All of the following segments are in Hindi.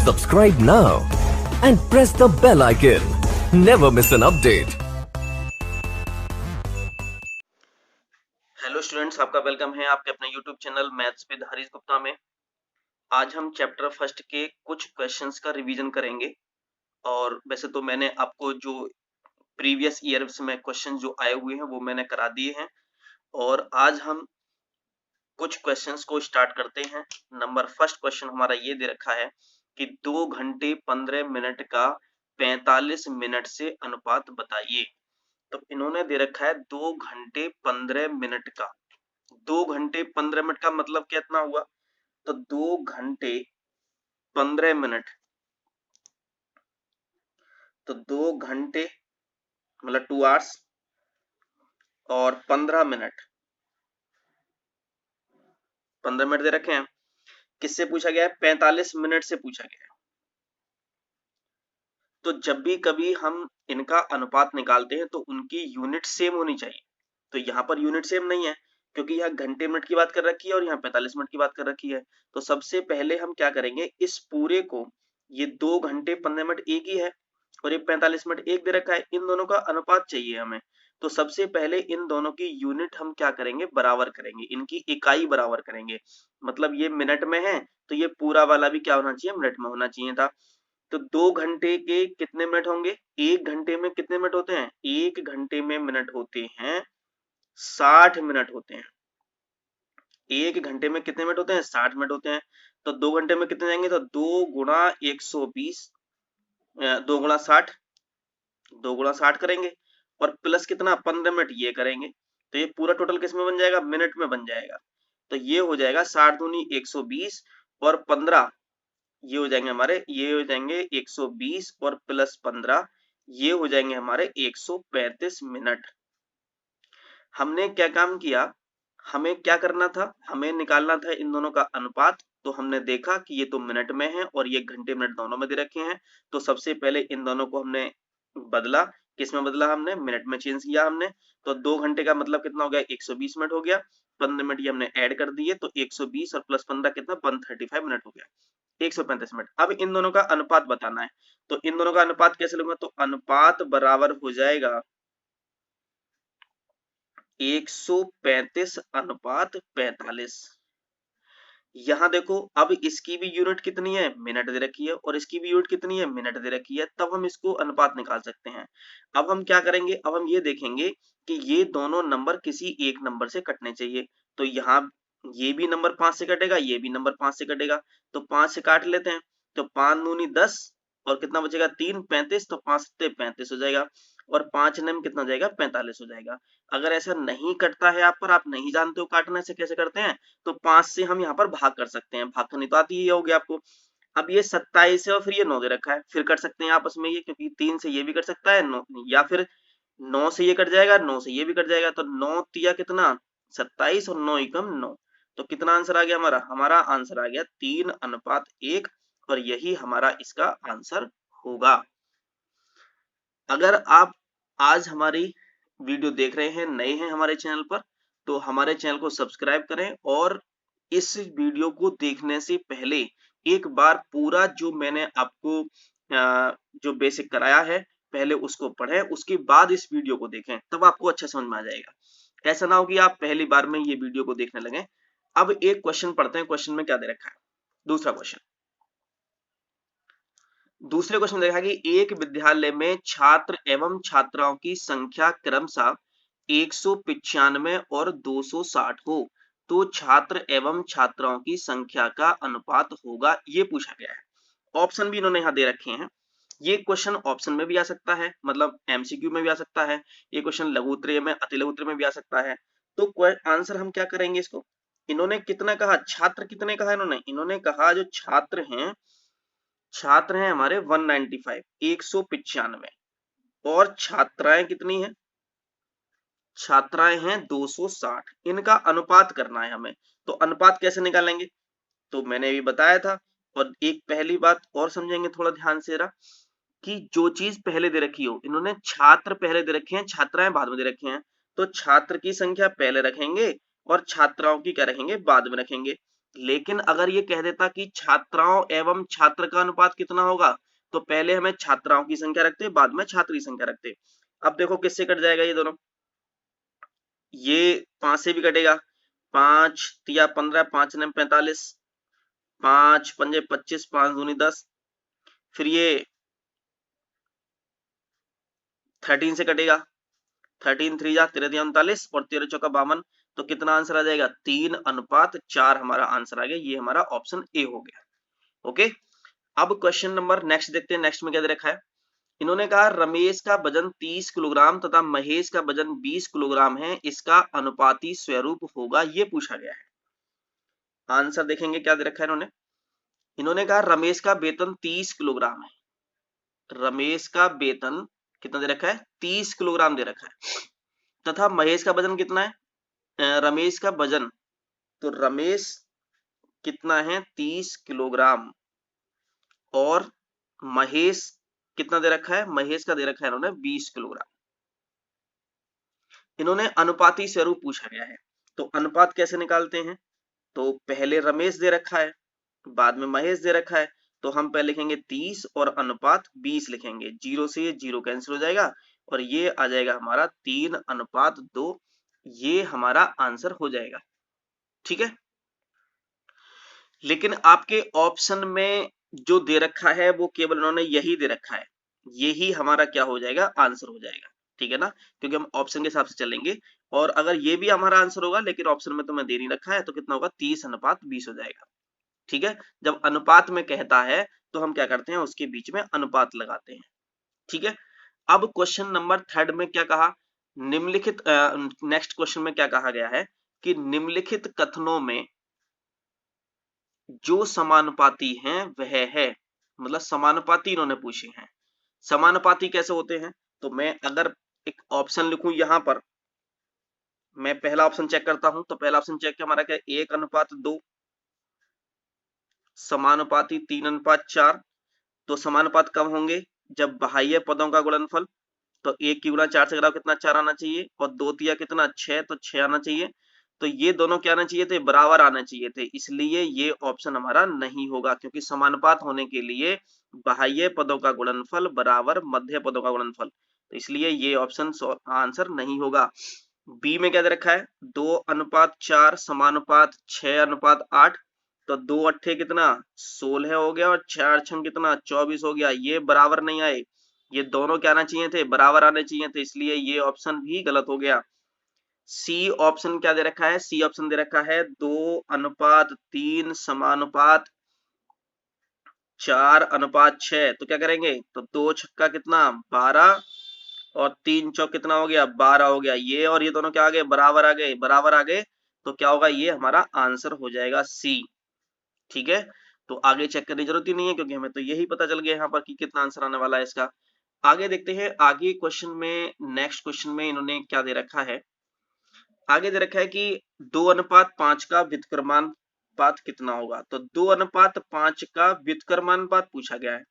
Subscribe now and press the bell icon. Never miss an update. Hello students, आपका वेलकम है आपके अपने YouTube channel maths with Harish Gupta में। आज हम चैप्टर फर्स्ट के कुछ क्वेश्चंस का रिवीजन करेंगे। और वैसे तो मैंने आपको जो प्रीवियस ईयर्स में क्वेश्चन जो आए हुए हैं वो मैंने करा दिए हैं, और आज हम कुछ क्वेश्चंस को स्टार्ट करते हैं। नंबर फर्स्ट क्वेश्चन हमारा ये दे रखा है कि 2 घंटे 15 मिनट का 45 मिनट से अनुपात बताइए। तो इन्होंने दे रखा है 2 घंटे 15 मिनट का। 2 घंटे 15 मिनट का मतलब कितना हुआ? तो 2 घंटे 15 मिनट, तो 2 घंटे मतलब 2 आवर्स और 15 मिनट, 15 मिनट दे रखे हैं। किससे पूछा गया है? 45 मिनट से पूछा गया है। तो जब भी कभी हम इनका अनुपात निकालते हैं तो उनकी यूनिट सेम होनी चाहिए। तो यहाँ पर यूनिट सेम नहीं है, क्योंकि यहाँ घंटे मिनट की बात कर रखी है और यहाँ 45 मिनट की बात कर रखी है। तो सबसे पहले हम क्या करेंगे, इस पूरे को, ये 2 घंटे 15 मिनट एक ही है और ये 45 मिनट एक दे रखा है, इन दोनों का अनुपात चाहिए हमें। तो सबसे पहले इन दोनों की यूनिट हम क्या करेंगे, बराबर करेंगे, इनकी इकाई बराबर करेंगे। मतलब ये मिनट में है तो ये पूरा वाला भी क्या होना चाहिए, मिनट में होना चाहिए था। तो 2 घंटे के कितने मिनट होंगे? 1 घंटे में कितने मिनट होते हैं? 1 घंटे में मिनट होते हैं 60 मिनट होते हैं। 1 घंटे में कितने मिनट होते हैं? 60 मिनट होते हैं। तो 2 घंटे में कितने जाएंगे? तो 2 गुणा 120, 2 गुणा 60, 2 गुणा 60 करेंगे और प्लस कितना, 15 मिनट ये करेंगे। तो ये पूरा टोटल किस में बन जाएगा? मिनट में बन जाएगा। तो ये हो जाएगा 60 दूनी 120 और 15, ये हो जाएंगे हमारे, ये हो जाएंगे 120 और प्लस 15, ये हो जाएंगे हमारे 135 मिनट। हमने क्या काम किया, हमें क्या करना था, हमें निकालना था इन दोनों का अनुपात। तो हमने देखा कि ये तो मिनट में है और ये घंटे मिनट दोनों में दे रखे हैं। तो सबसे पहले इन दोनों को हमने बदला। किस में बदला? हमने मिनट में चेंज किया हमने। तो 2 घंटे का मतलब कितना हो गया? 120 मिनट हो गया। 15 मिनट ये हमने ऐड कर दिए, तो 120 और प्लस 15 कितना, 135 मिनट हो गया, 135 मिनट। अब इन दोनों का अनुपात बताना है। तो इन दोनों का अनुपात कैसे लूंगा? तो अनुपात बराबर हो जाएगा 135 अनुपात 45। यहां देखो, अब इसकी भी यूनिट कितनी है? मिनट दे रखी है, और इसकी भी यूनिट कितनी है? मिनट दे रखी है। तब हम इसको अनुपात निकाल सकते हैं। अब हम क्या करेंगे, अब हम ये देखेंगे कि ये दोनों नंबर किसी एक नंबर से कटने चाहिए। तो यहाँ ये भी नंबर 5 से कटेगा, ये भी नंबर 5 से कटेगा। तो 5 से काट लेते हैं। तो 5 दूनी 10 और कितना बचेगा? 3, 35। तो 5 से 35 हो जाएगा और 5 नम कितना हो जाएगा? 45 हो जाएगा। अगर ऐसा नहीं कटता है आप पर, आप नहीं जानते हो काटना से कैसे करते हैं, तो 5 से हम यहाँ पर भाग कर सकते हैं। भाग करनी तो आती ही होगी आपको। अब ये 27 है और फिर ये 9 दे रखा है, फिर कर सकते हैं आपस में ये, क्योंकि 3 से ये भी कट सकता है 9, या फिर 9 से ये कट जाएगा, 9 से ये भी कट जाएगा। तो 9 तिया कितना? 27 और 9 एकम 9। तो कितना आंसर आ गया हमारा? हमारा आंसर आ गया 3:1, और यही हमारा इसका आंसर होगा। अगर आप आज हमारी वीडियो देख रहे हैं, नए हैं हमारे चैनल पर, तो हमारे चैनल को सब्सक्राइब करें और इस वीडियो को देखने से पहले एक बार पूरा जो मैंने आपको जो बेसिक कराया है पहले उसको पढ़ें, उसके बाद इस वीडियो को देखें, तब आपको अच्छा समझ में आ जाएगा। ऐसा ना हो कि आप पहली बार में ये वीडियो को देखने लगे। अब एक क्वेश्चन पढ़ते हैं, क्वेश्चन में क्या दे रखा है। दूसरा क्वेश्चन, दूसरे क्वेश्चन में देखा कि एक विद्यालय में छात्र एवं छात्राओं की संख्या क्रमशः 195 और 260 हो, तो छात्र एवं छात्राओं की संख्या का अनुपात होगा, ये पूछा गया है। ऑप्शन भी इन्होंने यहाँ दे रखे हैं। ये क्वेश्चन ऑप्शन में भी आ सकता है, मतलब एमसीक्यू में भी आ सकता है। ये क्वेश्चन लघु उत्तरीय में, अति लघु उत्तरीय में भी आ सकता है। तो आंसर हम क्या करेंगे इसको, इन्होंने कितना कहा, छात्र कितने कहा इन्होंने कहा जो छात्र हैं, छात्र हैं हमारे 195, 195, और छात्राएं कितनी हैं? छात्राएं हैं 260। इनका अनुपात करना है हमें। तो अनुपात कैसे निकालेंगे, तो मैंने भी बताया था। और एक पहली बात और समझेंगे थोड़ा ध्यान से जरा, कि जो चीज पहले दे रखी हो, इन्होंने छात्र पहले दे रखे हैं, छात्राएं बाद में दे रखे हैं, तो छात्र की संख्या पहले रखेंगे और छात्राओं की क्या रखेंगे? बाद में रखेंगे। लेकिन अगर ये कह देता कि छात्राओं एवं छात्र का अनुपात कितना होगा, तो पहले हमें छात्राओं की संख्या रखते, बाद में छात्र की संख्या रखते। अब देखो किससे कट जाएगा ये दोनों, ये 5 से भी कटेगा, 5 तिया 15, 5 ने 45, 5 पंजे 25, 5 दूनी 10, फिर ये 13 से कटेगा, 13 3 जा 13 39 और 13 चौका 52, तो कितना आंसर आ जाएगा, 3:4 हमारा आंसर आ गया। ये हमारा ऑप्शन ए हो गया। ओके, अब क्वेश्चन नंबर नेक्स्ट देखते हैं। नेक्स्ट में क्या दे रखा है, इन्होंने कहा रमेश का वजन 30 किलोग्राम तथा महेश का वजन 20 किलोग्राम है, इसका अनुपाती स्वरूप होगा, ये पूछा गया है। आंसर देखेंगे क्या दे रखा है इन्होंने। इन्होंने कहा रमेश का वेतन 30 किलोग्राम है, रमेश का वेतन कितना दे रखा है, 30 किलोग्राम दे रखा है, तथा महेश का वजन कितना है, रमेश का वजन, तो रमेश कितना है 30 किलोग्राम और महेश कितना दे रखा है, महेश का दे रखा है इन्होंने 20 किलोग्राम। इन्होंने अनुपाती स्वरूप पूछा गया है, तो अनुपात कैसे निकालते हैं, तो पहले रमेश दे रखा है, बाद में महेश दे रखा है, तो हम पहले लिखेंगे 30 और अनुपात 20 लिखेंगे, 0 से ये 0 कैंसिल हो जाएगा और ये आ जाएगा हमारा 3:2, ये हमारा आंसर हो जाएगा। ठीक है, लेकिन आपके ऑप्शन में जो दे रखा है वो केवल उन्होंने यही दे रखा है, यही हमारा क्या हो जाएगा, आंसर हो जाएगा। ठीक है ना, क्योंकि हम ऑप्शन के हिसाब से चलेंगे, और अगर ये भी हमारा आंसर होगा लेकिन ऑप्शन में तो मैं दे नहीं रखा है, तो कितना होगा, 30:20 हो जाएगा। ठीक है, जब अनुपात में कहता है तो हम क्या करते हैं, उसके बीच में अनुपात लगाते हैं। ठीक है, अब क्वेश्चन नंबर 3 में क्या कहा, निम्नलिखित नेक्स्ट क्वेश्चन में क्या कहा गया है कि निम्नलिखित कथनों में जो समानुपाती हैं वह है, मतलब समानुपाती इन्होंने पूछे हैं। समानुपाती कैसे होते हैं, तो मैं अगर एक ऑप्शन लिखूं यहां पर, मैं पहला ऑप्शन चेक करता हूं, तो पहला ऑप्शन चेक हमारा क्या है, 1:2, समानुपाती 3:4। तो समानुपात कब होंगे, जब बाह्य पदों का गुणनफल, तो 1 की गुणा 4 से कराओ कितना, 4 आना चाहिए, और 2 तिया कितना 6, तो 6 आना चाहिए। तो ये दोनों क्या आना चाहिए थे, बराबर आना चाहिए थे, इसलिए ये ऑप्शन हमारा नहीं होगा, क्योंकि समानुपात होने के लिए बाह्य पदों का गुणनफल बराबर मध्य पदों का गुणनफल, तो इसलिए ये ऑप्शन आंसर नहीं होगा। बी में क्या दे रखा है, 2:4 समानुपात 6:8, तो 2 अट्ठे कितना 16 हो गया और 4 छंग कितना 24 हो गया, ये बराबर नहीं आए, ये दोनों क्या आना चाहिए थे, बराबर आने चाहिए थे, इसलिए ये ऑप्शन भी गलत हो गया। सी ऑप्शन क्या दे रखा है, सी ऑप्शन दे रखा है 2:3 समानुपात 4:6, तो क्या करेंगे, तो 2 छक्का कितना 12 और 3 चौक कितना हो गया 12 हो गया, ये और ये दोनों क्या आ गए, बराबर आ गए, बराबर आ गए, तो क्या होगा, ये हमारा आंसर हो जाएगा सी। ठीक है, तो आगे चेक करने की जरूरत ही नहीं है, क्योंकि हमें तो यही पता चल गया यहाँ पर कि कितना आंसर आने वाला है इसका। आगे देखते हैं, आगे क्वेश्चन में, नेक्स्ट क्वेश्चन में इन्होंने क्या दे रखा है, आगे दे रखा है कि 2:5 का व्युत्क्रमानुपात कितना होगा, तो 2:5 का व्युत्क्रमानुपात पूछा गया है,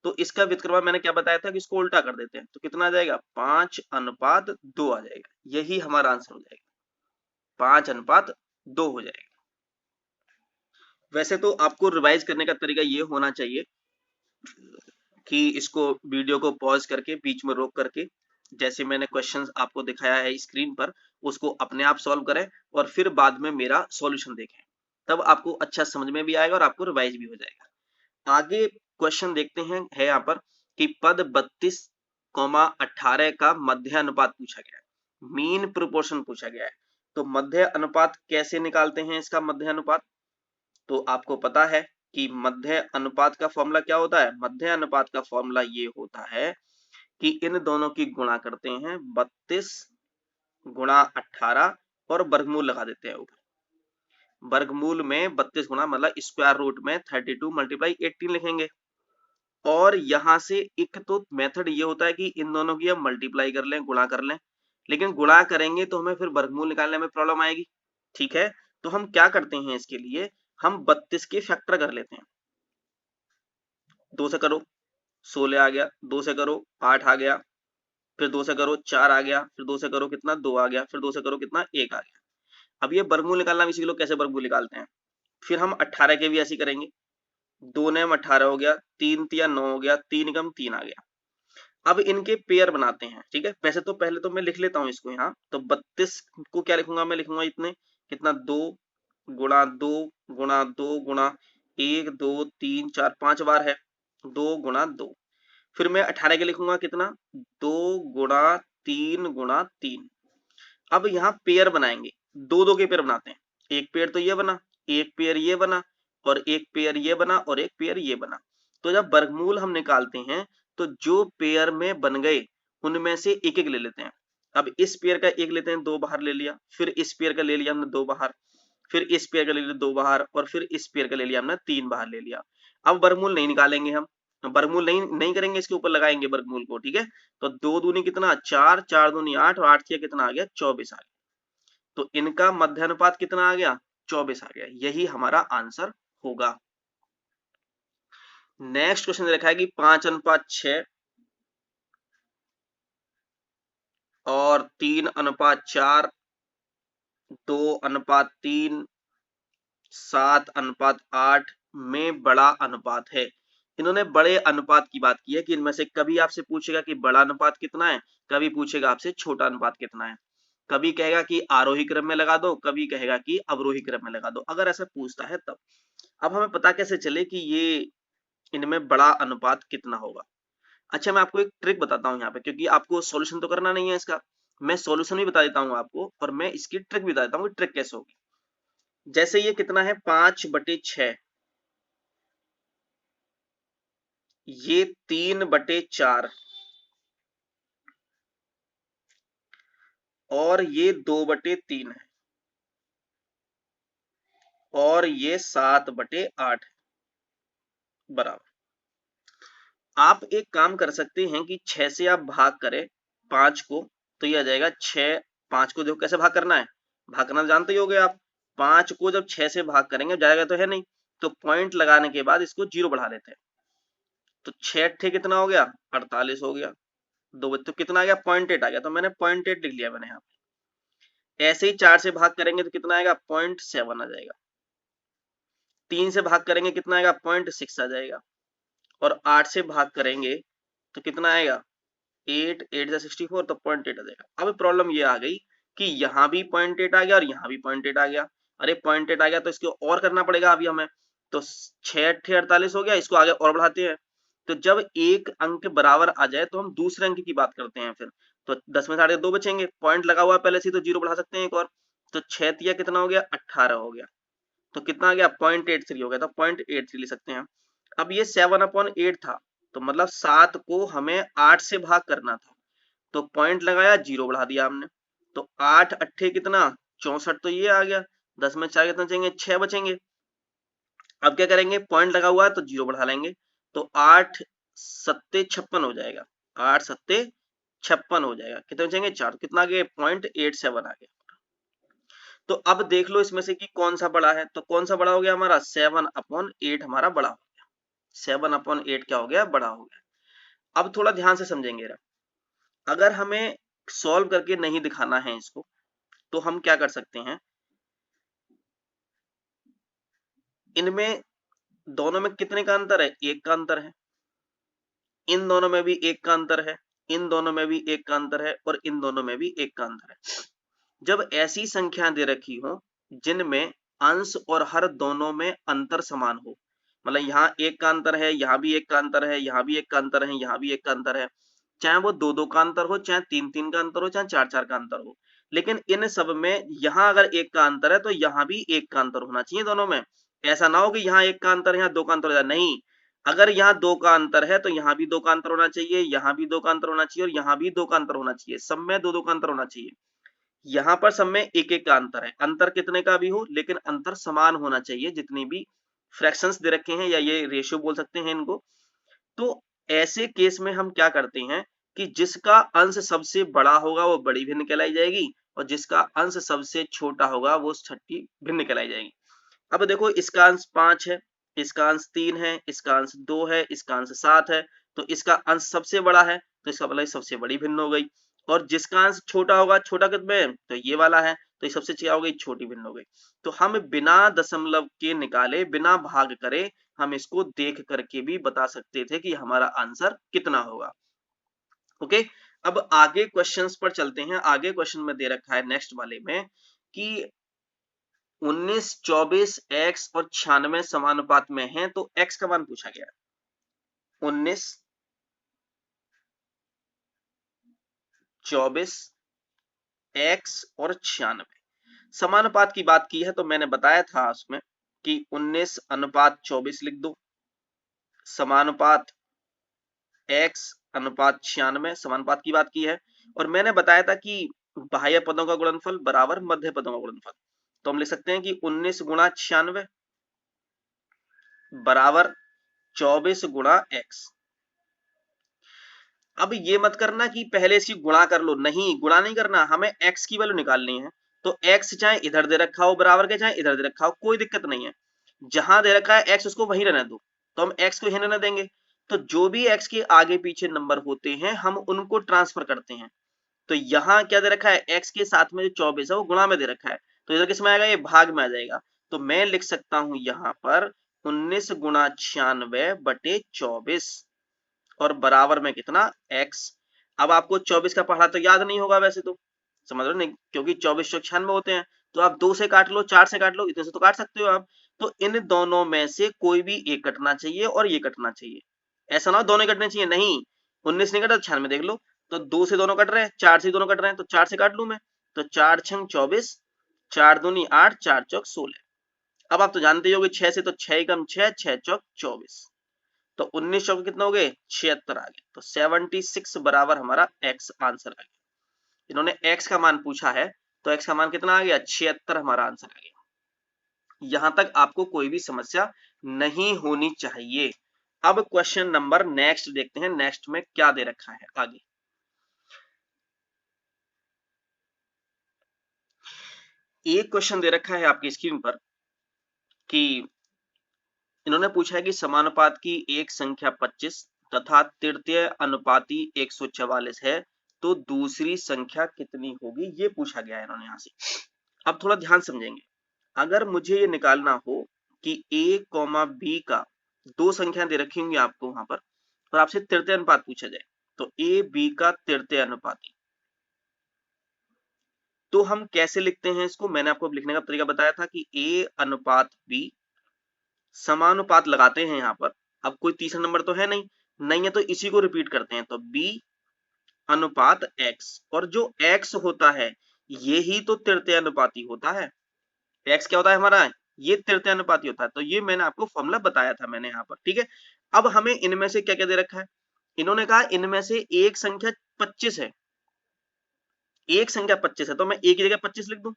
तो इसका व्युत्क्रम मैंने क्या बताया था कि इसको उल्टा कर देते हैं, तो कितना आ जाएगा, 5:2 आ जाएगा, यही हमारा आंसर हो जाएगा, 5:2 हो जाएगा। वैसे तो आपको रिवाइज करने का तरीका ये होना चाहिए कि इसको वीडियो को पॉज करके बीच में रोक करके, जैसे मैंने क्वेश्चंस आपको दिखाया है स्क्रीन पर, उसको अपने आप सॉल्व करें और फिर बाद में मेरा सॉल्यूशन देखें, तब आपको अच्छा समझ में भी आएगा और आपको रिवाइज भी हो जाएगा। आगे क्वेश्चन देखते हैं, है यहाँ पर कि पद 32,18 का मध्य अनुपात पूछा गया है, मीन प्रोपोर्शन पूछा गया है, तो मध्य अनुपात कैसे निकालते हैं, इसका मध्य अनुपात, तो आपको पता है कि मध्य अनुपात का फॉर्मूला क्या होता है, मध्य अनुपात का फॉर्मूला ये होता है कि इन दोनों की गुणा करते हैं, 32 गुणा 18 और वर्गमूल लगा देते हैं ऊपर, वर्गमूल में 32 गुणा मतलब स्क्वायर रूट में 32 मल्टीप्लाई 18 लिखेंगे, और यहां से एक तो मेथड ये होता है कि इन दोनों की हम मल्टीप्लाई कर लें, गुणा कर लें, लेकिन गुणा करेंगे तो हमें फिर वर्गमूल निकालने में प्रॉब्लम आएगी। ठीक है, तो हम क्या करते हैं, इसके लिए हम 32 के फैक्टर कर लेते हैं, 2 से करो 16 आ गया, 2 से करो 8 आ गया, फिर 2 से करो 4 आ गया, फिर 2 से करो कितना 2 आ गया, फिर 2 से करो कितना 1 आ गया। अब ये वर्गमूल निकालना भी सीख लो, कैसे वर्गमूल निकालते हैं, फिर हम 18 के भी ऐसे करेंगे, 2 नम 18 हो गया, 3 तिया 9 हो गया, 3 कम 3 आ गया। अब इनके पेयर बनाते हैं, ठीक है। वैसे तो पहले तो मैं लिख लेता हूँ इसको यहाँ, तो 32 को क्या लिखूंगा, मैं लिखूंगा इतने कितना 2 गुणा 2 गुणा 2 गुणा 1 2 3 4 5 बार है, 2 गुणा 2। फिर मैं 18 के लिखूंगा कितना 2 गुणा 3 गुणा 3। अब यहाँ पेयर बनाएंगे, दो दो के पेयर बनाते हैं, एक पेयर तो ये बना, एक पेयर ये बना, और एक पेयर ये बना, और एक पेयर ये बना। तो जब वर्गमूल हम निकालते हैं तो जो पेयर में बन गए उनमें से एक एक ले लेते हैं। अब इस पेयर का एक लेते हैं, 2 बाहर ले लिया, फिर इस पेयर का ले लिया हमने 2 बाहर, फिर इस पेयर का ले लिया 2 बाहर, और फिर इस पेयर का ले लिया हमने 3 बाहर ले लिया। अब वर्गमूल नहीं निकालेंगे हम, वर्गमूल नहीं करेंगे, इसके ऊपर लगाएंगे वर्गमूल को, ठीक है। तो 2 दूनी कितना 4, 4 दूनी 8, और 8 कितना आ गया 24 आ गया। तो इनका मध्यानुपात कितना आ गया 24 आ गया, यही हमारा आंसर होगा। नेक्स्ट क्वेश्चन रखा है कि 5:6 और 3:4, 2:3, 7:8 में बड़ा अनुपात है। इन्होंने बड़े अनुपात की बात की है कि इनमें से कभी आपसे पूछेगा कि बड़ा अनुपात कितना है, कभी पूछेगा आपसे छोटा अनुपात कितना है, कभी कहेगा कि आरोही क्रम में लगा दो, कभी कहेगा कि अवरोही क्रम में लगा दो, अगर ऐसा पूछता है तब। अब हमें पता कैसे चले कि ये इनमें बड़ा अनुपात कितना होगा। अच्छा, मैं आपको एक ट्रिक बताता हूँ यहाँ पे, क्योंकि आपको सॉल्यूशन तो करना नहीं है इसका, मैं सॉल्यूशन भी बता देता हूँ आपको, और मैं इसकी ट्रिक भी बता देता हूँ कि ट्रिक कैसे होगी। जैसे ये कितना है 5/6, ये 3/4, और ये 2/3 है, और ये 7/8 बराबर। आप एक काम कर सकते हैं कि 6 से आप भाग करें 5 को, तो ये आ जाएगा 6। 5 को देखो कैसे भाग करना है, भाग करना जानते ही होगे आप। 5 को जब 6 से भाग करेंगे, जाएगा तो है नहीं, तो पॉइंट लगाने के बाद इसको 0 बढ़ा लेते हैं। तो 6 अट्ठे कितना हो गया 48 हो गया, 2 तो कितना आ गया 0.8 आ गया, तो मैंने 0.8 लिख लिया मैंने यहाँ पे। ऐसे ही 4 से भाग करेंगे तो कितना आएगा 0.7 आ जाएगा, 3 से भाग करेंगे कितना आएगा 0.6 आ जाएगा, और 8 से भाग करेंगे तो कितना आएगा 8 8 जा 64, तो 0.8 आ जाएगा। अब प्रॉब्लम ये आ गई कि यहाँ भी 0.8 आ गया और यहाँ भी 0.8 आ गया। अरे 0.8 आ गया तो इसको और करना पड़ेगा अभी हमें, तो 6 अट्ठे 48 हो गया, इसको आगे और बढ़ाते हैं। तो जब एक अंक बराबर आ जाए तो हम दूसरे अंक की बात करते हैं फिर। तो 10 में से 2 बचेंगे, पॉइंट लगा हुआ है पहले से, तो 0 बढ़ा सकते हैं एक और। तो 6 तिया कितना हो गया 18 हो गया, तो कितना आ गया 0.83 हो गया, तो 0.83 ले सकते हैं। अब ये 7/8 था, तो मतलब 7 को हमें 8 से भाग करना था, तो पॉइंट लगाया 0 बढ़ा दिया हमने। तो 8 अट्ठे कितना 64, तो ये आ गया। 10 में 4 कितना बचेंगे 6 बचेंगे। अब क्या करेंगे, पॉइंट लगा हुआ है तो 0 बढ़ा लेंगे, तो 8 सत्ते 56 हो जाएगा, 8 सत्ते 56 हो जाएगा। कितने बचेंगे 4, कितना आ गया 0.87 आ गया। तो अब देख लो इसमें से कि कौन सा बड़ा है, तो कौन सा बड़ा हो गया हमारा 7/8 हमारा बड़ा हो गया, 7/8 क्या हो गया बड़ा हो गया। अब थोड़ा ध्यान से समझेंगे जरा, अगर हमें सॉल्व करके नहीं दिखाना है इसको, तो हम क्या कर सकते हैं, इनमें दोनों में कितने का अंतर है, एक का अंतर है, इन दोनों में भी एक का अंतर है, इन दोनों में भी एक का अंतर है, और इन दोनों में भी एक का अंतर है। जब ऐसी संख्या दे रखी हो जिनमें अंश और हर दोनों में अंतर समान हो, मतलब यहाँ एक का अंतर है, यहाँ भी एक का अंतर है, यहाँ भी एक का अंतर है, यहाँ भी एक का अंतर है, चाहे वो 2-2 का अंतर हो, चाहे 3-3 का अंतर हो, चाहे 4-4 का अंतर हो, लेकिन इन सब में यहाँ अगर एक का अंतर है तो यहाँ भी एक का अंतर होना चाहिए दोनों में। ऐसा ना हो कि यहाँ एक का अंतर है यहाँ 2 का अंतर हो जाए, नहीं, अगर यहाँ 2 का अंतर है तो यहाँ भी 2 का अंतर होना चाहिए, यहाँ भी 2 का अंतर होना चाहिए, और यहाँ भी 2 का अंतर होना चाहिए, सब में 2-2 का अंतर होना चाहिए। यहाँ पर सब में एक एक का अंतर है, अंतर कितने का भी हो लेकिन अंतर समान होना चाहिए, जितनी भी फ्रैक्शंस दे रखे हैं या ये रेशियो बोल सकते हैं इनको। तो ऐसे केस में हम क्या करते हैं कि जिसका अंश सबसे बड़ा होगा वो बड़ी भिन्न कहलाई जाएगी, और जिसका अंश सबसे छोटा होगा वो छठी भिन्न कहलाई जाएगी। अब देखो इसका अंश 5 है, इसका अंश 3 है, इसका अंश 2 है, इसका अंश 7 है, तो इसका अंश सबसे बड़ा है, तो इसका मतलब सबसे बड़ी भिन्न हो गई। और जिसका अंश छोटा होगा, छोटा कितने में तो ये वाला है, तो ये सबसे क्या हो गई, छोटी भिन्न हो गई। तो हम बिना दशमलव के निकाले, बिना भाग करे, हम इसको देख करके भी बता सकते थे कि हमारा आंसर कितना होगा। ओके, अब आगे क्वेश्चंस पर चलते हैं। आगे क्वेश्चन में दे रखा है नेक्स्ट वाले में कि 19, 24, x और 96 समानुपात में हैं, तो x का मान पूछा गया है। 19, 24, x और 96 समानुपात की बात की है, तो मैंने बताया था उसमें कि 19 अनुपात 24 लिख दो, समानुपात x अनुपात 96 समानुपात की बात की है। और मैंने बताया था कि बाह्य पदों का गुणनफल बराबर मध्य पदों का गुणनफल, तो हम लिख सकते हैं कि 19 गुणा 96 बराबर 24 गुणा x। अब ये मत करना कि पहले इसकी गुणा कर लो, नहीं, गुणा नहीं करना, हमें x की वैल्यू निकालनी है। तो x चाहे इधर दे रखा हो बराबर के, चाहे इधर दे रखा हो, कोई दिक्कत नहीं है। जहां दे रखा है x उसको वहीं रहने दो, तो हम x को यहीं रहने देंगे। तो जो भी x के आगे पीछे नंबर होते हैं हम उनको ट्रांसफर करते हैं। तो यहाँ क्या दे रखा है, x के साथ में जो 24 है वो गुणा में दे रखा है, तो इधर किस में आएगा, ये भाग में आ जाएगा। तो मैं लिख सकता हूं यहाँ पर 19 गुणा 96 बटे 24 और बराबर में कितना, x। अब आपको 24 का पढ़ा तो याद नहीं होगा वैसे तो, समझ रहे हो नहीं, क्योंकि 24 96 होते हैं, तो आप 2 से काट लो, 4 से काट लो, इतने से तो काट सकते हो आप। तो इन दोनों में से कोई भी एक कटना चाहिए और ये कटना चाहिए, ऐसा ना हो दोनों कटने चाहिए, नहीं। 19 नहीं कटा तो 96 देख लो, तो 2 से दोनों कट रहे हैं, 4 से दोनों कट रहे हैं, तो 4 से काट लू मैं। तो 4 छंग 24, 4 दूनी 8, 4 चौक 16। अब आप तो जानते हो कि 6 से तो 6 कम 6, 6 चौक 24, तो 19 चौक कितना हो गए, 76 आ गए। तो 76 बराबर हमारा x आंसर आ गया। इन्होंने x का मान पूछा है, तो x का मान कितना आ गया, 76 हमारा आंसर आ गया। यहां तक आपको कोई भी समस्या नहीं होनी चाहिए। अब क्वेश्चन नंबर नेक्स्ट देखते हैं, नेक्स्ट में क्या दे रखा है आगे। एक क्वेश्चन दे रखा है आपकी स्क्रीन पर कि इन्होंने पूछा है कि समानुपात की एक संख्या 25 तथा तृतीय अनुपाती 144 है, तो दूसरी संख्या कितनी होगी, ये पूछा गया है इन्होंने यहां से। अब थोड़ा ध्यान समझेंगे, अगर मुझे ये निकालना हो कि a, b का दो संख्या दे रखी होंगी आपको वहां पर, और आपसे तृतीय अनुपात पूछा जाए, तो a, b का तृतीय अनुपाती, तो हम कैसे लिखते हैं इसको, मैंने आपको लिखने का तरीका बताया था कि a अनुपात b समानुपात लगाते हैं यहाँ पर। अब कोई तीसरा नंबर तो है नहीं, नहीं है तो इसी को रिपीट करते हैं, तो b अनुपात x, और जो x होता है यही तो तृतीय अनुपाती होता है। x क्या होता है हमारा, ये तृतीय अनुपाती होता है, तो ये मैंने आपको फॉर्मूला बताया था मैंने यहाँ पर, ठीक है। अब हमें इनमें से क्या क्या दे रखा है, इन्होंने कहा इनमें से एक संख्या 25 है, एक संख्या 25 है, तो मैं एक की जगह 25 लिख दूं,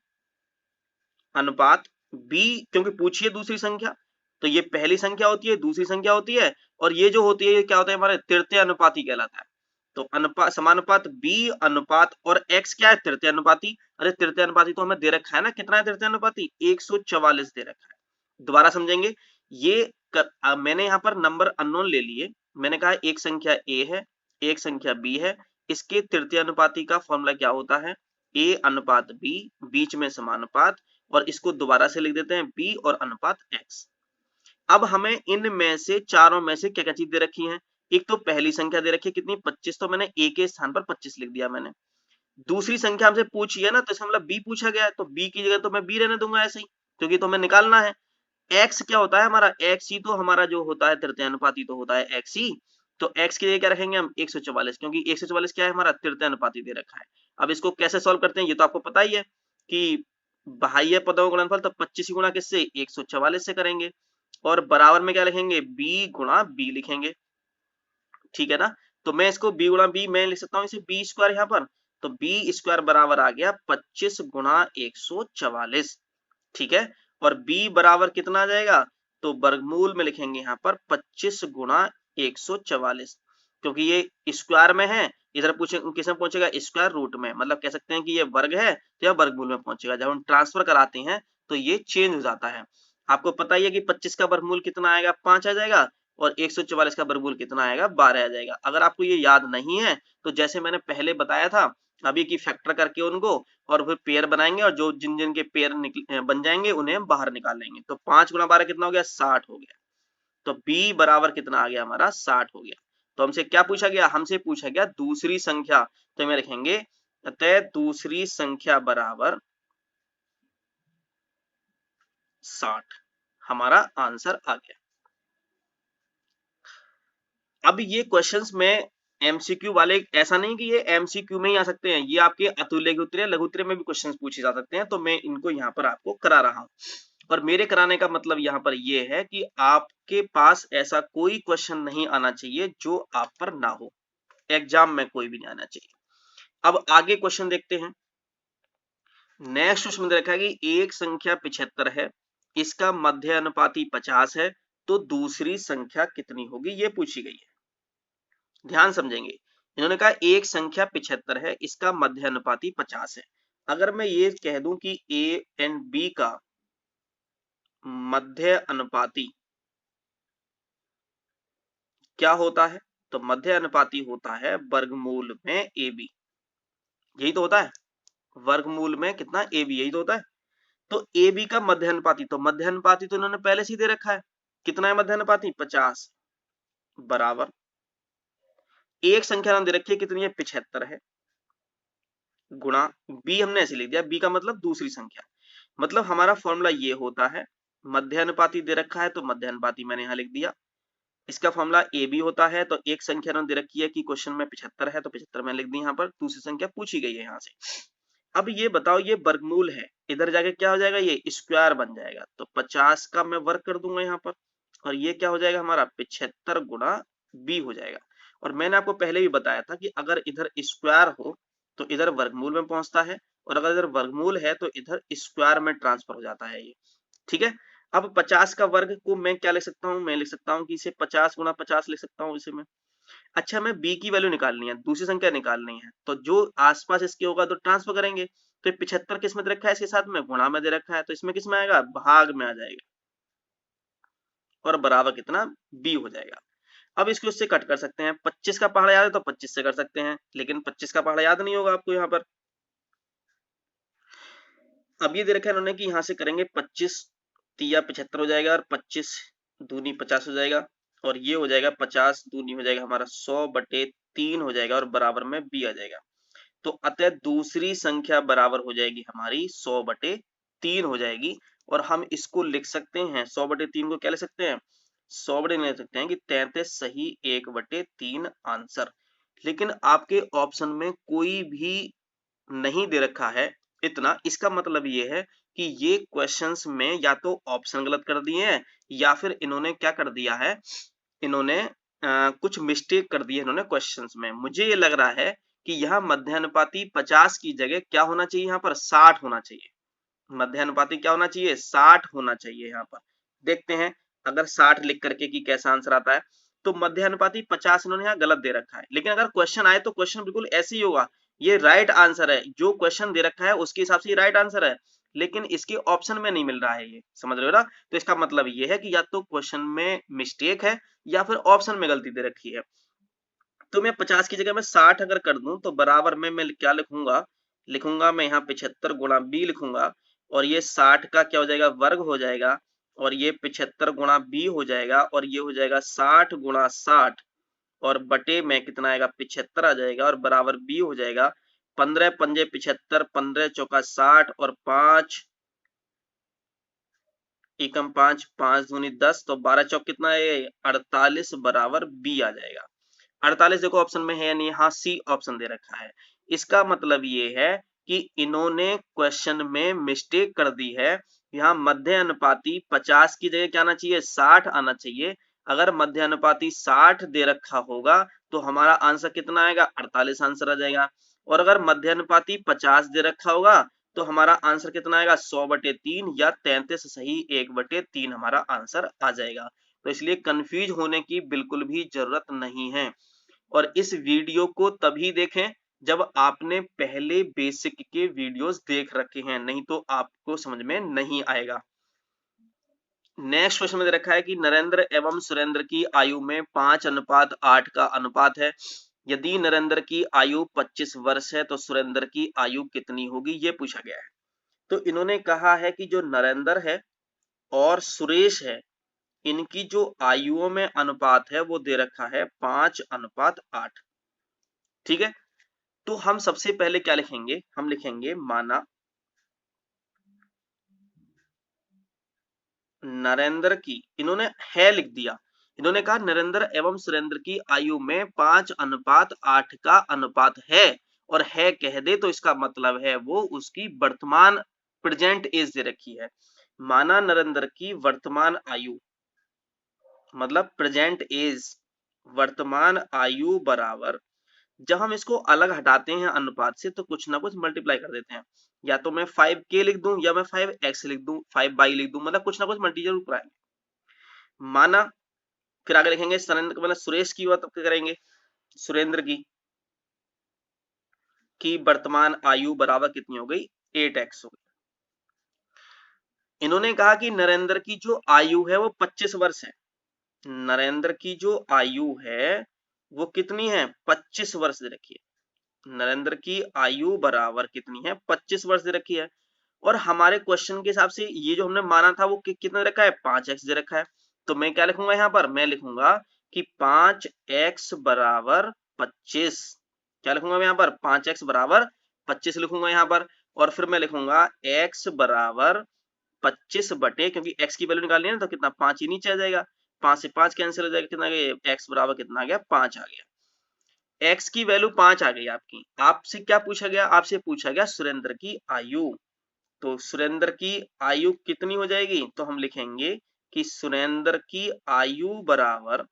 अनुपात b, क्योंकि पूछिए दूसरी संख्या, तो ये पहली संख्या होती है, दूसरी संख्या होती है, और ये जो होती है ये क्या होता है हमारे तृतीय अनुपाती कहलाता है। तो अनुपात समानुपात b अनुपात और x क्या है, तृतीय अनुपाती। अरे तृतीय अनुपाती तो हमें दे रखा है ना, कितना है तृतीय अनुपाती, 144 दे रखा है। दोबारा समझेंगे, ये मैंने यहाँ पर नंबर अननोन ले लिए, मैंने कहा एक संख्या a है, एक संख्या b है, इसके तृतीय अनुपाती का फॉर्मूला क्या होता है, a अनुपात b, बीच में समानुपात, और इसको दोबारा से लिख देते हैं b और अनुपात x। अब हमें इनमें से चारों में से क्या क्या चीज दे रखी है, एक तो पहली संख्या दे रखी है कितनी, 25, तो मैंने a के स्थान पर 25 लिख दिया मैंने। दूसरी संख्या हमसे पूछी है ना, तो इसका मतलब b पूछा गया है, तो b की जगह तो मैं b रहने दूंगा ऐसे ही, क्योंकि तो हमें निकालना है। x क्या होता है हमारा, x ही तो हमारा जो होता है तृतीय अनुपाती तो होता है x ही, तो x की जगह क्या रखेंगे हम 144, क्योंकि 144 क्या है हमारा तृतीय अनुपाती दे रखा है। अब इसको कैसे सॉल्व करते हैं ये तो आपको पता ही है कि बाह्य पदों का गुणनफल, तो 25 गुणा किससे, 144 से करेंगे, और बराबर में क्या लिखेंगे, b गुणा b लिखेंगे, ठीक है ना। तो मैं इसको b गुणा b मैं लिख सकता हूँ इसे b स्क्वायर यहाँ पर, तो b स्क्वायर बराबर आ गया 25 गुणा 144, ठीक है। और b बराबर कितना आ जाएगा, तो वर्गमूल में लिखेंगे यहाँ पर 25 गुणा 144, क्योंकि ये स्क्वायर में है, इधर पूछे किस में पहुंचेगा, स्क्वायर रूट में, मतलब कह सकते हैं कि ये वर्ग है तो यह वर्गमूल में पहुंचेगा। जब हम ट्रांसफर कराते हैं तो ये चेंज हो जाता है। आपको पता ही है कि 25 का वर्गमूल कितना आएगा, 5 आ जाएगा, और 144 का वर्गमूल कितना आएगा, 12 आ जाएगा। अगर आपको ये याद नहीं है तो जैसे मैंने पहले बताया था, अभी की फैक्टर करके उनको और फिर पेयर बनाएंगे और जो जिन जिन के पेयर बन जाएंगे उन्हें बाहर निकाल लेंगे। तो 5 गुना 12 कितना हो गया? 60 हो गया। तो b बराबर कितना आ गया हमारा? 60 हो गया। तो हमसे क्या पूछा गया? हमसे पूछा गया दूसरी संख्या। तो मैं लिखेंगे अतः दूसरी संख्या बराबर 60, हमारा आंसर आ गया। अब ये क्वेश्चंस में एमसीक्यू वाले, ऐसा नहीं कि ये एमसीक्यू में ही आ सकते हैं, ये आपके अतुल्य उत्तरीय लघु उत्तरीय में भी क्वेश्चंस पूछे जा सकते हैं। तो मैं इनको यहाँ पर आपको करा रहा हूँ। और मेरे कराने का मतलब यहाँ पर ये है कि आपके पास ऐसा कोई क्वेश्चन नहीं आना चाहिए जो आप पर ना हो, एग्जाम में कोई भी नहीं आना चाहिए। अब आगे क्वेश्चन देखते हैं। नेक्स्ट क्वेश्चन में रखा है कि एक संख्या 75 है, इसका मध्य अनुपाती 50 है, तो दूसरी संख्या कितनी होगी? ये पूछी गई है। ध्यान समझेंगे। इन्होंने कहा एक संख्या 75 है, इसका मध्य अनुपाती 50 है। अगर मैं ये कह दूं कि ए एंड बी का मध्य अनुपाती क्या होता है? तो मध्य अनुपाती होता है वर्गमूल में ए बी। यही तो होता है, वर्गमूल में कितना? ए बी, यही तो होता है। तो ए बी का मध्य अनुपाती, तो मध्य अनुपाती तो इन्होंने पहले से ही दे रखा है। कितना है मध्य अनुपाती? 50 बराबर एक संख्या नाम दे रखी है, कितनी है? 75 है, गुणा बी हमने ऐसे लिख दिया, बी का मतलब दूसरी संख्या। मतलब हमारा फॉर्मूला ये होता है, मध्य अनुपाती दे रखा है तो मध्य अनुपाती मैंने यहाँ लिख दिया। इसका फॉर्मूला ए बी होता है, तो एक संख्या ने दे रखी है कि क्वेश्चन में 75 है, तो 75 मैंने लिख दी यहाँ पर। दूसरी संख्या पूछी गई है यहाँ से। अब ये बताओ, ये वर्गमूल है, इधर जाके क्या हो जाएगा? ये स्क्वायर बन जाएगा। तो 50 का मैं वर्ग कर दूंगा यहाँ पर, और ये क्या हो जाएगा हमारा? 75 गुणा बी हो जाएगा। और मैंने आपको पहले भी बताया था कि अगर इधर स्क्वायर हो तो इधर वर्गमूल में पहुंचता है, और अगर इधर वर्गमूल है तो इधर स्क्वायर में ट्रांसफर हो जाता है ये। ठीक है। अब 50 का वर्ग को मैं क्या लिख सकता हूँ? मैं लिख सकता हूँ कि इसे 50 गुणा 50 लिख सकता हूँ इसे मैं। अच्छा, मैं b की वैल्यू निकालनी है, दूसरी संख्या निकालनी है, तो जो आसपास इसके होगा तो ट्रांसफर करेंगे। तो 75 किस में दे रखा है? इसके साथ में गुणा में दे रखा है, तो इसमें किस में आएगा? भाग में आ जाएगा, और बराबर कितना? b हो जाएगा। अब इसको इससे कट कर सकते हैं। 25 का पहाड़ा याद है तो 25 से कर सकते हैं, लेकिन 25 का पहाड़ा याद नहीं होगा आपको यहाँ पर। अब ये दे रखा है इन्होंने कि यहाँ से करेंगे 25 तिया 75 हो जाएगा, और 25 दूनी 50 हो जाएगा, और ये हो जाएगा 50 दूनी हो जाएगा हमारा 100/3 हो जाएगा, और बराबर में b आ जाएगा। तो अतः दूसरी संख्या बराबर हो जाएगी हमारी 100/3 हो जाएगी। और हम इसको लिख सकते हैं 100/3 को क्या लिख सकते हैं? 100 लिख सकते हैं कि 33 सही 1/3 आंसर। लेकिन आपके ऑप्शन में कोई भी नहीं दे रखा है इतना, इसका मतलब ये है कि ये क्वेश्चंस में या तो ऑप्शन गलत कर दिए हैं, या फिर इन्होंने क्या कर दिया है, इन्होंने कुछ मिस्टेक कर दी है इन्होंने क्वेश्चंस में। मुझे ये लग रहा है कि यहाँ मध्यानुपाती 50 की जगह क्या होना चाहिए? यहाँ पर 60 होना चाहिए। मध्यानुपाती क्या होना चाहिए? 60 होना चाहिए यहाँ पर। देखते हैं अगर 60 लिख करके कि कैसा आंसर आता है। तो मध्यानुपाती 50 इन्होंने यहाँ गलत दे रखा है, लेकिन अगर क्वेश्चन आए तो क्वेश्चन बिल्कुल ऐसे ही होगा। ये राइट आंसर है, जो क्वेश्चन दे रखा है उसके हिसाब से ये राइट आंसर है, लेकिन इसके ऑप्शन में नहीं मिल रहा है, ये समझ रहे हो ना? तो इसका मतलब ये है कि या तो क्वेश्चन में मिस्टेक है या फिर ऑप्शन में गलती दे रखी है। तो मैं 50 की जगह में 60 अगर कर दूं तो बराबर में मैं क्या लिखूंगा? लिखूंगा मैं यहाँ 75 गुणा b लिखूंगा, और ये 60 का क्या हो जाएगा? वर्ग हो जाएगा, और ये 75 गुणा b हो जाएगा, और ये हो जाएगा 60 गुणा 60, और बटे में कितना आएगा? 75 आ जाएगा, और बराबर b हो जाएगा 15 पंजे 75, 15 चौका 60, और 5 एकम 5, 5 दूनी 10, तो 12 चौक कितना है? 48 बराबर b आ जाएगा। 48 देखो ऑप्शन में है या नहीं? हाँ, सी ऑप्शन दे रखा है। इसका मतलब ये है कि इन्होंने क्वेश्चन में मिस्टेक कर दी है। यहाँ मध्य अनुपाती 50 की जगह क्या आना चाहिए? 60 आना चाहिए। अगर मध्य अनुपाती 60 दे रखा होगा तो हमारा आंसर कितना आएगा? 48 आंसर आ जाएगा। और अगर मध्य अनुपाती 50 दे रखा होगा तो हमारा आंसर कितना आएगा? 100/3 या 33 सही 1/3 हमारा आंसर आ जाएगा। तो इसलिए कंफ्यूज होने की बिल्कुल भी जरूरत नहीं है। और इस वीडियो को तभी देखें जब आपने पहले बेसिक के वीडियोस देख रखे हैं, नहीं तो आपको समझ में नहीं आएगा। नेक्स्ट क्वेश्चन में दे रखा है कि नरेंद्र एवं सुरेंद्र की आयु में 5:8 का अनुपात है। यदि नरेंद्र की आयु 25 वर्ष है तो सुरेंद्र की आयु कितनी होगी, ये पूछा गया है। तो इन्होंने कहा है कि जो नरेंद्र है और सुरेश है, इनकी जो आयुओं में अनुपात है वो दे रखा है 5:8। ठीक है, तो हम सबसे पहले क्या लिखेंगे, हम लिखेंगे माना नरेंद्र की, इन्होंने है लिख दिया, इन्होंने कहा नरेंद्र एवं सुरेंद्र की आयु में 5:8 का अनुपात है, और है कह दे तो इसका मतलब है वो उसकी वर्तमान प्रेजेंट एज दे रखी है। माना नरेंद्र की वर्तमान आयु, मतलब प्रेजेंट एज, वर्तमान आयु बराबर, जब हम इसको अलग हटाते हैं अनुपात से तो कुछ ना कुछ मल्टीप्लाई कर देते हैं, या तो मैं 5k लिख दूं या मैं 5x लिख दूं, 5 लिख दूं, मतलब कुछ ना कुछ मल्टीप्लाई जरूर कराएंगे। माना, फिर आगे लिखेंगे सुरेंद्र, मतलब सुरेश की बात करेंगे, सुरेंद्र की वर्तमान आयु बराबर कितनी हो गई, 8x हो गई। इन्होंने कहा कि नरेंद्र की जो आयु है वो 25 वर्ष है, नरेंद्र की जो आयु है वो कितनी है, 25 वर्ष दे रखी है। नरेंद्र की आयु बराबर कितनी है, 25 वर्ष दे रखी है। और हमारे क्वेश्चन के हिसाब से ये जो हमने माना था वो कितना दे रखा है, 5x दे रखा है। तो मैं क्या लिखूंगा यहाँ पर, मैं लिखूंगा कि 5x बराबर 25। क्या लिखूंगा मैं यहाँ पर, 5x बराबर 25 लिखूंगा यहाँ पर। और फिर मैं लिखूंगा x बराबर 25 बटे, क्योंकि x की वैल्यू निकालनी है ना, तो कितना 5 ही नीचे आ जाएगा, 5 से 5 कैंसिल हो जाएगा, कितना आ गया, x बराबर कितना आ गया, 5 आ गया। x की वैल्यू 5 आ गई आपकी। आपसे क्या पूछा गया, आपसे पूछा गया सुरेंद्र की आयु। तो सुरेंद्र की आयु कितनी हो जाएगी, तो हम लिखेंगे कि सुरेंद्र की आयु बराबर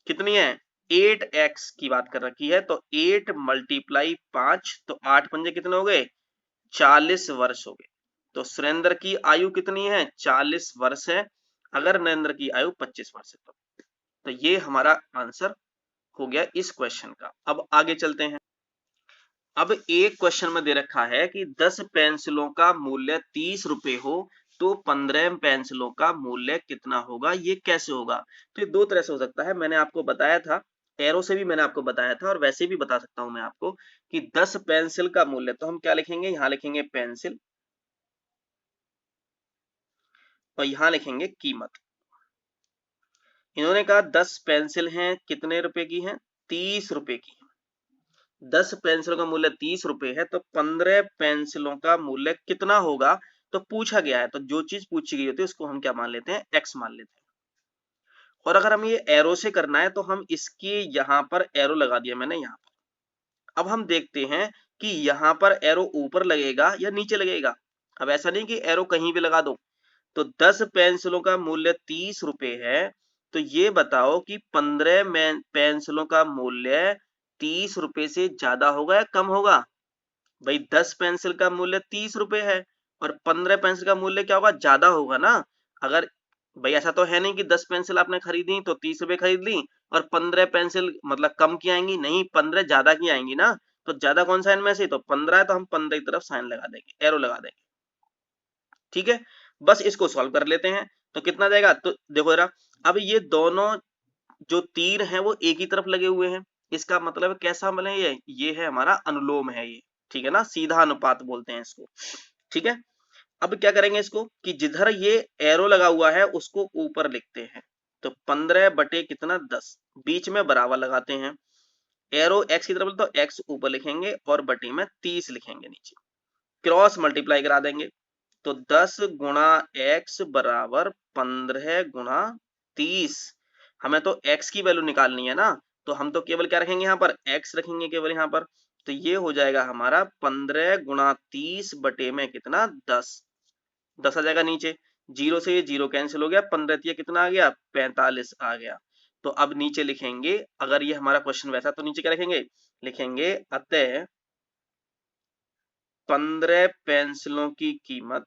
कितनी है, 8x की बात कर रखी है, तो 8 मल्टीप्लाई 5, तो 8 पंजे कितने हो गए, 40 वर्ष हो गए। तो सुरेंद्र की आयु कितनी है, 40 वर्ष है, अगर नरेंद्र की आयु 25 वर्ष है तो ये हमारा आंसर हो गया इस क्वेश्चन का। अब आगे चलते हैं। अब एक क्वेश्चन में दे रखा है कि 10 पेंसिलों का मूल्य 30 रुपए हो तो 15 पेंसिलों का मूल्य कितना होगा, ये कैसे होगा। तो ये दो तरह से हो सकता है, मैंने आपको बताया था, एरो से भी मैंने आपको बताया था और वैसे भी बता सकता हूं मैं आपको कि 10 पेंसिल का मूल्य, तो हम क्या लिखेंगे, यहां लिखेंगे पेंसिल और यहां लिखेंगे कीमत। इन्होंने कहा 10 पेंसिल हैं, कितने रुपए की हैं, 30 रुपए की। 10 पेंसिलों का मूल्य 30 रुपए है तो 15 पेंसिलों का मूल्य कितना होगा, तो पूछा गया है, तो जो चीज पूछी गई होती है उसको हम क्या मान लेते हैं, x मान लेते हैं। और अगर हम ये एरो से करना है तो हम इसके यहां पर एरो लगा दिया मैंने यहां पर। अब हम देखते हैं कि यहां पर एरो ऊपर लगेगा या नीचे लगेगा। अब ऐसा नहीं कि एरो कहीं भी लगा दो। तो 10 पेंसिलों का मूल्य 30 रुपए है, तो ये बताओ कि 15 पेंसिलों का मूल्य 30 रुपए से ज्यादा होगा या कम होगा। भाई 10 पेंसिल का मूल्य 30 रुपए है और 15 पेंसिल का मूल्य क्या होगा, ज्यादा होगा ना। अगर भाई ऐसा तो है नहीं कि 10 पेंसिल आपने खरीदी तो 30 रुपए खरीद ली और 15 पेंसिल मतलब कम की आएंगी, नहीं 15 ज्यादा की आएंगी ना। तो ज्यादा कौन सा इनमें से, तो 15 है, तो हम 15 की तरफ साइन लगा देंगे, एरो लगा देंगे। ठीक है, बस इसको सॉल्व कर लेते हैं। तो कितना जाएगा, तो देखो जरा, अब ये दोनों जो तीर हैं वो एक ही तरफ लगे हुए हैं, इसका मतलब कैसा बने, ये है हमारा अनुलोम है ये। ठीक है ना, सीधा अनुपात बोलते हैं इसको। ठीक है, अब क्या करेंगे इसको कि जिधर ये एरो लगा हुआ है उसको ऊपर लिखते हैं। तो 15 बटे कितना 10, बीच में बराबर लगाते हैं, एरो x की तरफ तो x ऊपर लिखेंगे और बटे में 30 लिखेंगे नीचे, क्रॉस मल्टीप्लाई करा देंगे। तो 10 गुणा x बराबर 15 गुणा 30। हमें तो x की वैल्यू निकालनी है ना, तो हम तो केवल क्या रखेंगे, यहाँ पर x रखेंगे केवल यहाँ पर। तो ये हो जाएगा हमारा 15 गुणा 30 बटे में कितना 10, 10 आ जाएगा नीचे, जीरो से ये जीरो कैंसिल हो गया, 15 कितना आ गया, 45 आ गया। तो अब नीचे लिखेंगे, अगर ये हमारा क्वेश्चन वैसा तो नीचे क्या लिखेंगे, लिखेंगे अतः 15 पेंसिलों की कीमत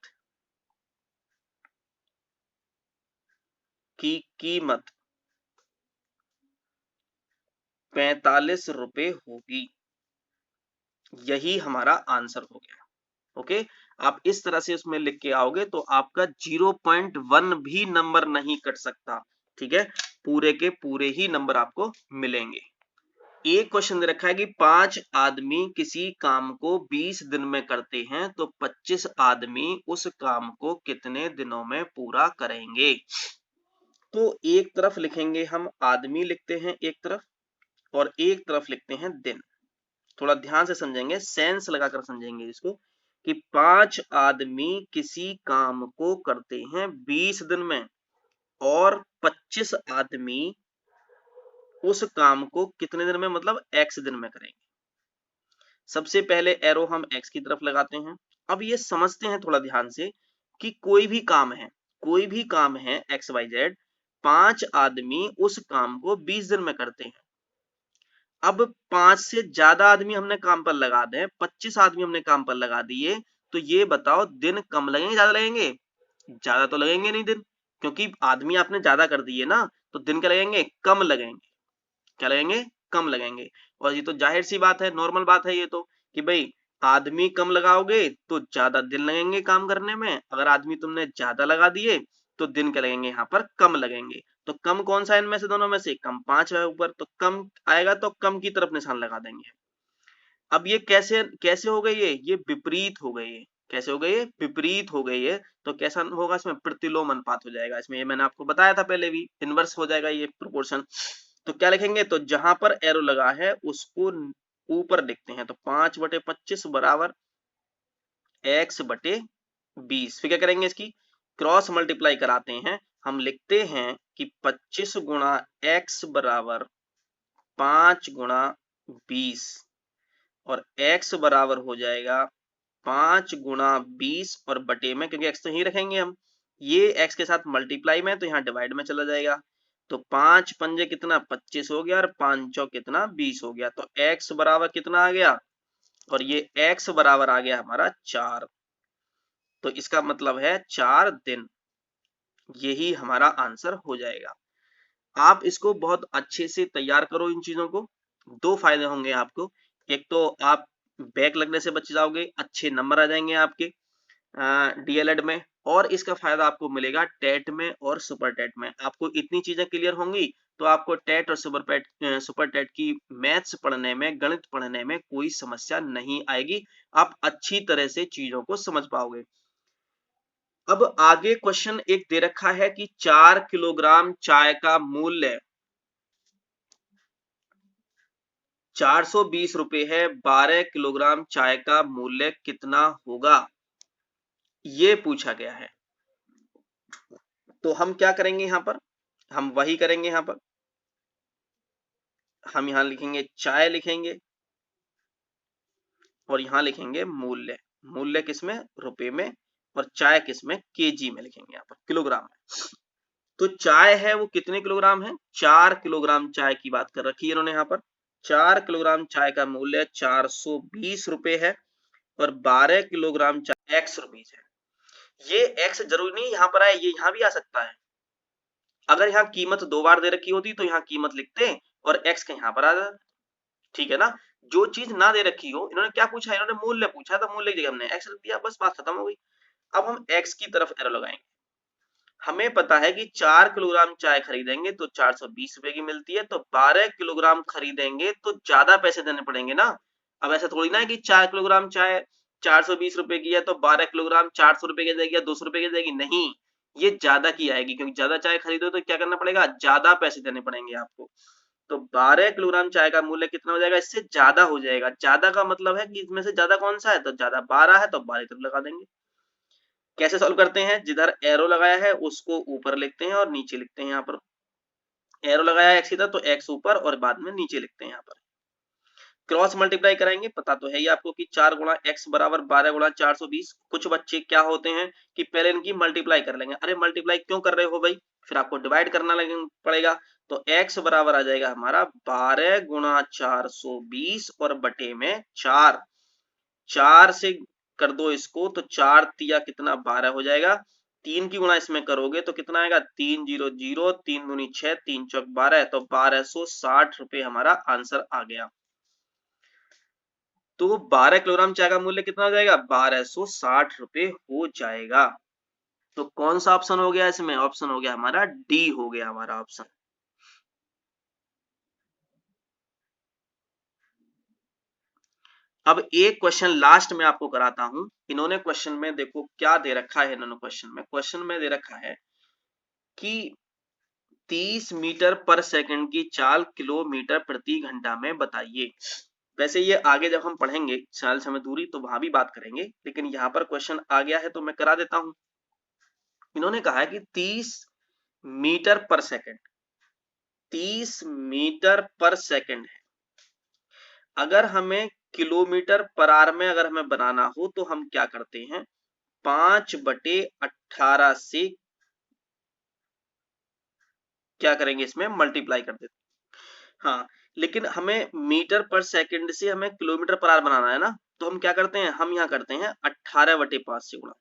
45 रुपए होगी। यही हमारा आंसर हो गया। ओके, आप इस तरह से उसमें लिख के आओगे तो आपका 0.1 भी नंबर नहीं कट सकता। ठीक है, पूरे के पूरे ही नंबर आपको मिलेंगे। एक क्वेश्चन दे रखा है कि 5 आदमी किसी काम को 20 दिन में करते हैं तो 25 आदमी उस काम को कितने दिनों में पूरा करेंगे। तो एक तरफ लिखेंगे हम आदमी लिखते हैं एक तरफ, और एक तरफ लिखते हैं दिन। थोड़ा ध्यान से समझेंगे, सेंस लगाकर समझेंगे इसको कि 5 आदमी किसी काम को करते हैं 20 दिन में और 25 आदमी उस काम को कितने दिन में, मतलब x दिन में करेंगे। सबसे पहले एरो हम x की तरफ लगाते हैं। अब ये समझते हैं थोड़ा ध्यान से कि कोई भी काम है एक्स वाई जेड, 5 आदमी उस काम को 20 दिन में करते हैं। अब 5 से ज्यादा आदमी हमने काम पर लगा दें, 25 आदमी हमने काम पर लगा दिए, तो ये बताओ दिन कम लगेंगे ज्यादा लगेंगे? ज्यादा तो लगेंगे नहीं दिन, क्योंकि आदमी आपने ज्यादा कर दिए ना, तो दिन क्या लगेंगे? कम लगेंगे। क्या लगेंगे? कम लगेंगे। और ये तो जाहिर सी बात है, नॉर्मल बात है ये तो, कि भाई आदमी कम लगाओगे तो ज्यादा दिन लगेंगे काम करने में, अगर आदमी तुमने ज्यादा लगा दिए तो दिन क्या लगेंगे? यहाँ पर कम लगेंगे। तो कम कौन सा है इनमें से, दोनों में से? कम 5 है ऊपर, तो कम आएगा तो कम की तरफ निशान लगा देंगे। अब ये कैसे कैसे हो गई है? ये विपरीत हो गई है। कैसे हो गई है? विपरीत हो गई है। तो कैसा होगा इसमें? प्रतिलोम अनुपात हो जाएगा इसमें, ये मैंने आपको बताया था पहले भी, इनवर्स हो जाएगा ये प्रोपोर्शन। तो क्या लिखेंगे? तो जहां पर एरो लगा है उसको ऊपर लिखते हैं, तो 5/25 बराबर x/20। फिर क्या करेंगे? इसकी क्रॉस मल्टीप्लाई कराते हैं। हम लिखते हैं कि 25 गुणा x बराबर 5 गुणा 20, और x बराबर हो जाएगा 5 गुणा 20 और बटे में, क्योंकि x तो यही रखेंगे हम, ये x के साथ मल्टीप्लाई में, तो यहाँ डिवाइड में चला जाएगा। तो 5 पंजे कितना? 25 हो गया, और 5 चौक कितना? 20 हो गया। तो x बराबर कितना आ गया? और ये x बराबर आ गया हमारा 4। तो इसका मतलब है 4 दिन। यही हमारा आंसर हो जाएगा। आप इसको बहुत अच्छे से तैयार करो इन चीजों को, दो फायदे होंगे आपको। एक तो आप बैक लगने से बच जाओगे, अच्छे नंबर आ जाएंगे आपके डीएलएड में, और इसका फायदा आपको मिलेगा टेट में और सुपर टेट में। आपको इतनी चीजें क्लियर होंगी तो आपको टेट और सुपर टेट की मैथ्स पढ़ने में, गणित पढ़ने में कोई समस्या नहीं आएगी। आप अच्छी तरह से चीजों को समझ पाओगे। अब आगे क्वेश्चन एक दे रखा है कि 4 किलोग्राम चाय का मूल्य 420 रुपए है, 12 किलोग्राम चाय का मूल्य कितना होगा, ये पूछा गया है। तो हम क्या करेंगे? यहां पर हम वही करेंगे। यहां पर हम यहां लिखेंगे चाय लिखेंगे, और यहां लिखेंगे मूल्य। मूल्य किसमें? रुपए में। और चाय किसमें? केजी में लिखेंगे, यहां पर किलोग्राम में। तो चाय है वो कितने किलोग्राम है? 4 किलोग्राम चाय की बात कर रखी है इन्होंने यहाँ पर। 4 किलोग्राम चाय का मूल्य 420 रुपए है, और 12 किलोग्राम चाय एक्स रुपीज है। ये एक्स जरूरी नहीं यहाँ पर आए, ये यहाँ भी आ सकता है। अगर यहाँ कीमत 2 बार दे रखी होती तो यहाँ कीमत लिखते और एक्स का यहाँ पर आ जाता। ठीक है ना? जो चीज ना दे रखी हो, इन्होंने क्या पूछा? इन्होंने मूल्य पूछा, तो मूल्य की जगह हमने एक्स रख दिया, बस बात खत्म हो गई। अब हम एक्स की तरफ एरो लगाएंगे। हमें पता है कि 4 किलोग्राम चाय खरीदेंगे तो 420 रुपए की मिलती है, तो 12 किलोग्राम खरीदेंगे तो ज्यादा पैसे देने पड़ेंगे ना। अब ऐसा थोड़ी ना है कि 4 किलोग्राम चाय 420 रुपए की है तो 12 किलोग्राम 400 रुपए की जाएगी या 200 रुपए की जाएगी? नहीं, ये ज्यादा की आएगी, क्योंकि ज्यादा चाय खरीदो तो क्या करना पड़ेगा? ज्यादा पैसे देने पड़ेंगे आपको। तो 12 किलोग्राम चाय का मूल्य कितना हो जाएगा? इससे ज्यादा हो जाएगा। ज्यादा का मतलब है कि इसमें से ज्यादा कौन सा है? तो ज्यादा 12 है, तो 12 तरफ लगा देंगे। कैसे सॉल्व करते हैं? जिधर एरो लगाया है उसको ऊपर लिखते हैं और नीचे लिखते हैं। यहाँ पर एरो लगाया है एक्स की तरफ, तो एक्स ऊपर और बाद में नीचे लिखते हैं। यहाँ पर क्रॉस मल्टीप्लाई कराएंगे। पता तो है ही आपको कि 4 गुणा एक्स बराबर 12 गुणा 420। कुछ बच्चे क्या होते हैं कि पहले इनकी मल्टीप्लाई कर लेंगे। अरे मल्टीप्लाई क्यों कर रहे हो भाई? फिर आपको डिवाइड करना पड़ेगा। तो एक्स बराबर आ जाएगा हमारा 12 गुणा 420 और बटे में 4। 4 से कर दो इसको, तो 4 तिया कितना? 12 हो जाएगा। 3 की गुणा इसमें करोगे तो कितना आएगा? 300, 3 दूनी 6, 3 चौक 12, तो 1260 रुपए हमारा आंसर आ गया। तो 12 किलोग्राम चाय का मूल्य कितना हो जाएगा? 1260 रुपए हो जाएगा। तो कौन सा ऑप्शन हो गया इसमें? ऑप्शन हो गया हमारा डी, हो गया हमारा ऑप्शन। अब एक क्वेश्चन लास्ट में आपको कराता हूं। इन्होंने क्वेश्चन में देखो क्या दे रखा है, इन्होंने क्वेश्चन में दे रखा है कि 30 मीटर पर सेकंड की चाल किलोमीटर प्रति घंटा में बताइए। वैसे ये आगे जब हम पढ़ेंगे चाल समय दूरी तो वहां भी बात करेंगे, लेकिन यहाँ पर क्वेश्चन आ गया है तो मैं करा देता हूं। इन्होंने कहा है कि 30 मीटर पर सेकंड, 30 मीटर पर सेकंड है। अगर हमें किलोमीटर पर आवर में अगर हमें बनाना हो तो हम क्या करते हैं, 5/18 से क्या करेंगे, इसमें मल्टीप्लाई कर देते हैं। हाँ, लेकिन हमें मीटर पर सेकंड से हमें किलोमीटर पर आवर बनाना है ना, तो हम क्या करते हैं, हम यहाँ करते हैं 18/5 से गुणा,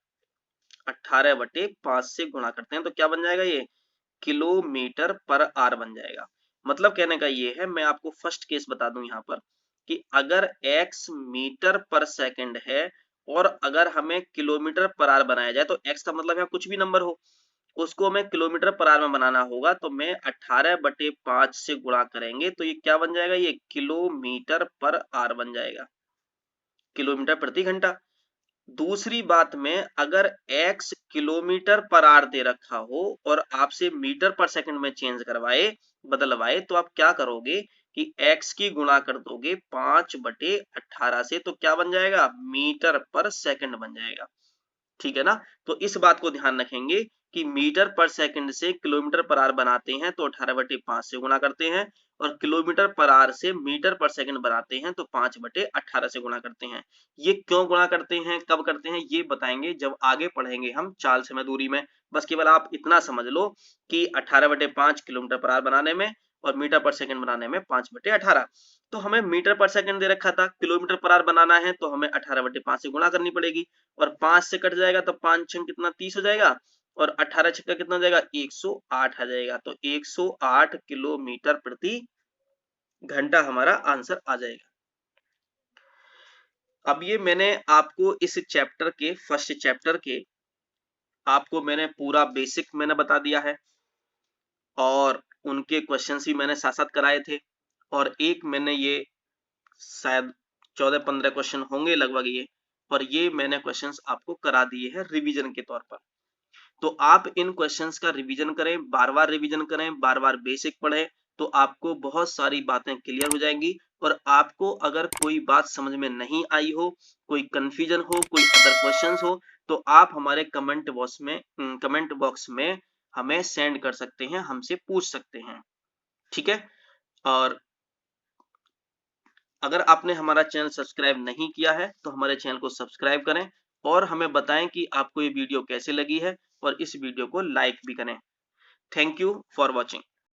18/5 से गुणा करते हैं तो क्या बन जाएगा, ये किलोमीटर पर आवर बन जाएगा। मतलब कहने का ये है, मैं आपको फर्स्ट केस बता दूं यहाँ पर कि अगर x मीटर पर सेकंड है और अगर हमें किलोमीटर पर आवर बनाया जाए तो x का मतलब यहाँ कुछ भी नंबर हो, उसको हमें किलोमीटर पर आवर में बनाना होगा तो मैं 18/5 से गुणा करेंगे तो ये क्या बन जाएगा, ये किलोमीटर पर आवर बन जाएगा, किलोमीटर प्रति घंटा। दूसरी बात में अगर x किलोमीटर पर आवर दे रखा हो और आपसे मीटर पर सेकंड में चेंज करवाए, बदलवाए, तो आप क्या करोगे कि x की गुणा कर दोगे 5/18 से तो क्या बन जाएगा, मीटर पर सेकंड बन जाएगा। ठीक है ना, तो इस बात को ध्यान रखेंगे कि मीटर पर सेकंड से किलोमीटर पर आवर बनाते हैं तो 18/5 से गुणा करते हैं और किलोमीटर पर आवर से मीटर पर सेकंड बनाते हैं तो 5/18 से गुणा करते हैं। ये क्यों गुणा करते हैं, कब करते हैं, ये बताएंगे जब आगे पढ़ेंगे हम चाल समय दूरी में। बस केवल आप इतना समझ लो कि 18/5 किलोमीटर पर आवर बनाने में और मीटर पर सेकंड बनाने में 5/18। तो हमें मीटर पर सेकंड दे रखा था, किलोमीटर पर आवर बनाना है तो हमें 18/5 से गुणा करनी पड़ेगी और 5 से कट जाएगा तो 5 छंग कितना 30 हो जाएगा और 18 छक्का कितना हो जाएगा, 108 आ जाएगा। तो 108 किलोमीटर प्रति घंटा हमारा आंसर आ जाएगा। अब ये मैंने आपको इस चैप्टर के फर्स्ट चैप्टर के आपको मैंने पूरा बेसिक मैंने बता दिया है और उनके क्वेश्चंस भी मैंने साथ साथ कराए थे और एक मैंने ये शायद 14-15 क्वेश्चन होंगे लगभग ये, और ये मैंने क्वेश्चंस आपको करा दिए हैं रिवीजन के तौर पर। तो आप इन क्वेश्चंस का रिवीजन करें, बार बार रिवीजन करें, बार बार बेसिक पढ़ें तो आपको बहुत सारी बातें क्लियर हो जाएंगी। और आपको अगर कोई बात समझ में नहीं आई हो, कोई कंफ्यूजन हो, कोई अदर क्वेश्चंस हो तो आप हमारे कमेंट बॉक्स में हमें सेंड कर सकते हैं, हमसे पूछ सकते हैं। ठीक है, और अगर आपने हमारा चैनल सब्सक्राइब नहीं किया है तो हमारे चैनल को सब्सक्राइब करें और हमें बताएं कि आपको ये वीडियो कैसे लगी है और इस वीडियो को लाइक भी करें। Thank you for watching.